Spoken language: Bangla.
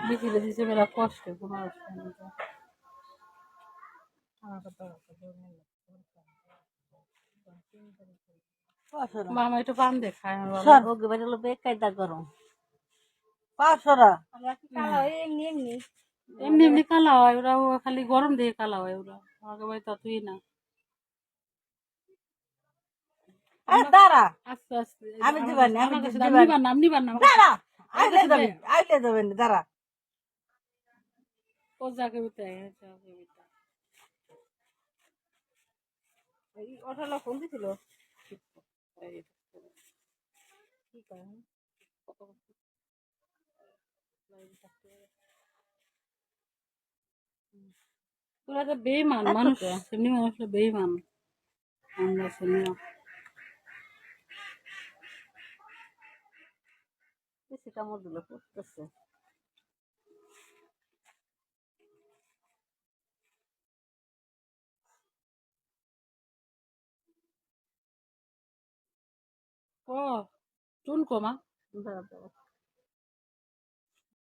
বিকেলে দিছে বেলা কষ্ট কোনো মামা একটু পান দেখায় বেকায়দা গরম পাঁচশোরা এমনি এমনি কালা হয় ওরা খালি গরম দিয়ে কালা হয় ওরা আমাকে ভাই ততই না দাঁড়া আস্তে আস্তে আমি দিবান নিবান না দাঁড়া আইলে যাবেন দাঁড়া ও যাকে বিতায় ওঠালো ফোন দিছিল কি করেন তোরা তো বেইমান মানুষ এমনি মানুষ বেইমান আমরা শুনি বেশি কামড় দিল করতেছে ও চুন কমা